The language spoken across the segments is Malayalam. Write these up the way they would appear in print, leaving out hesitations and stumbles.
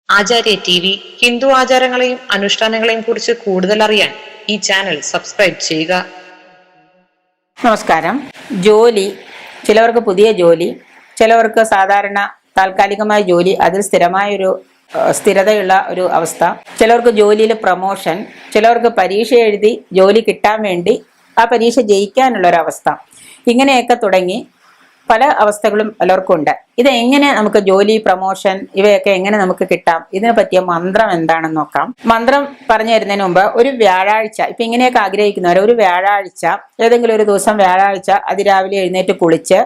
ആചാര്യ TV ഹിന്ദു ആചാരങ്ങളെയും അനുഷ്ഠാനങ്ങളെയും കുറിച്ച് കൂടുതൽ അറിയാൻ ഈ ചാനൽ സബ്സ്ക്രൈബ് ചെയ്യുക. നമസ്കാരം. ജോലി, ചിലവർക്ക് പുതിയ ജോലി, ചിലവർക്ക് സാധാരണ താൽക്കാലികമായ ജോലി, അതിൽ സ്ഥിരതയുള്ള ഒരു അവസ്ഥ, ചിലവർക്ക് ജോലിയിൽ പ്രമോഷൻ, ചിലവർക്ക് പരീക്ഷ എഴുതി ജോലി കിട്ടാൻ വേണ്ടി ആ പരീക്ഷ ജയിക്കാനുള്ള ഒരു അവസ്ഥ, ഇങ്ങനെയൊക്കെ തുടങ്ങി പല അവസ്ഥകളും പലർക്കും ഉണ്ട്. ഇത് എങ്ങനെ നമുക്ക് ജോലി, പ്രമോഷൻ ഇവയൊക്കെ എങ്ങനെ നമുക്ക് കിട്ടാം, ഇതിനെ പറ്റിയ മന്ത്രം എന്താണെന്ന് നോക്കാം. മന്ത്രം പറഞ്ഞു തരുന്നതിന് മുമ്പ്, ഒരു വ്യാഴാഴ്ച, ഇപ്പൊ ഇങ്ങനെയൊക്കെ ആഗ്രഹിക്കുന്നവർ ഒരു വ്യാഴാഴ്ച, ഏതെങ്കിലും ഒരു ദിവസം വ്യാഴാഴ്ച അതിരാവിലെ എഴുന്നേറ്റ് കുളിച്ച്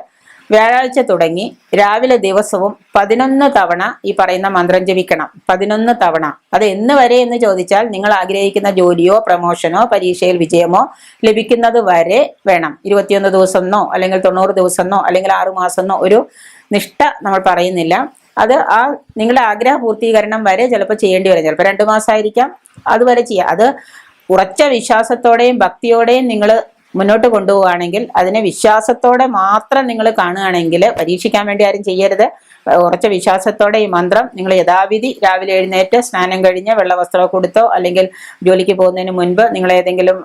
വ്യാഴാഴ്ച തുടങ്ങി രാവിലെ ദിവസവും 11 തവണ ഈ പറയുന്ന മന്ത്രം ജപിക്കണം. 11 തവണ. അത് എന്ന് വരെ എന്ന് ചോദിച്ചാൽ, നിങ്ങൾ ആഗ്രഹിക്കുന്ന ജോലിയോ പ്രമോഷനോ പരീക്ഷയിൽ വിജയമോ ലഭിക്കുന്നത് വരെ വേണം. 21 ദിവസമെന്നോ അല്ലെങ്കിൽ 90 ദിവസമെന്നോ അല്ലെങ്കിൽ 6 മാസമെന്നോ ഒരു നിഷ്ഠ നമ്മൾ പറയുന്നില്ല. അത് നിങ്ങളുടെ ആഗ്രഹ പൂർത്തീകരണം വരെ ചിലപ്പോൾ ചെയ്യേണ്ടി വരും. ചിലപ്പോൾ 2 മാസമായിരിക്കാം, അതുവരെ ചെയ്യാം. അത് ഉറച്ച വിശ്വാസത്തോടെയും ഭക്തിയോടെയും നിങ്ങൾ മുന്നോട്ട് കൊണ്ടുപോവുകയാണെങ്കിൽ, അതിനെ വിശ്വാസത്തോടെ മാത്രം നിങ്ങൾ കാണുകയാണെങ്കിൽ, പരീക്ഷിക്കാൻ വേണ്ടി ആരും ചെയ്യരുത്. ഉറച്ച വിശ്വാസത്തോടെ ഈ മന്ത്രം നിങ്ങൾ യഥാവിധി രാവിലെ എഴുന്നേറ്റ് സ്നാനം കഴിഞ്ഞ് വെള്ളവസ്ത്രമോ കൊടുത്തോ, അല്ലെങ്കിൽ ജോലിക്ക് പോകുന്നതിന് മുൻപ് നിങ്ങൾ ഏതെങ്കിലും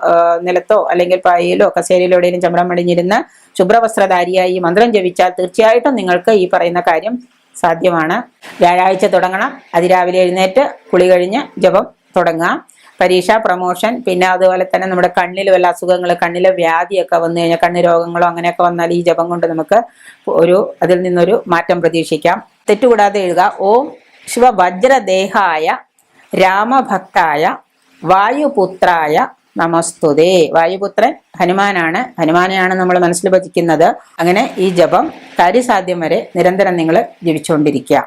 നിലത്തോ അല്ലെങ്കിൽ പായയിലോ കസേരയിലോ എവിടെയെങ്കിലും ചമ്രം മടിഞ്ഞിരുന്ന് ശുഭ്രവസ്ത്രധാരിയായി ഈ മന്ത്രം ജപിച്ചാൽ തീർച്ചയായിട്ടും നിങ്ങൾക്ക് ഈ പറയുന്ന കാര്യം സാധ്യമാണ്. വ്യാഴാഴ്ച തുടങ്ങണം. അതിരാവിലെ എഴുന്നേറ്റ് കുളി കഴിഞ്ഞ് ജപം തുടങ്ങുക. പരീക്ഷ, പ്രമോഷൻ, പിന്നെ അതുപോലെ തന്നെ നമ്മുടെ കണ്ണിൽ വല്ല അസുഖങ്ങൾ, കണ്ണിലെ വ്യാധിയൊക്കെ വന്നു കഴിഞ്ഞാൽ, കണ്ണ് രോഗങ്ങളോ അങ്ങനെയൊക്കെ വന്നാൽ ഈ ജപം കൊണ്ട് നമുക്ക് അതിൽ നിന്നൊരു മാറ്റം പ്രതീക്ഷിക്കാം. തെറ്റുകൂടാതെ എഴുതുക. ഓം ശിവവജ്രദേഹായ രാമഭക്തായ വായുപുത്രായ നമസ്തുതേ. വായുപുത്രൻ ഹനുമാനാണ്. ഹനുമാനെയാണ് നമ്മൾ മനസ്സിൽ ഭജിക്കുന്നത്. അങ്ങനെ ഈ ജപം കാര്യസാധ്യം വരെ നിരന്തരം നിങ്ങൾ ജപിച്ചുകൊണ്ടിരിക്കുക.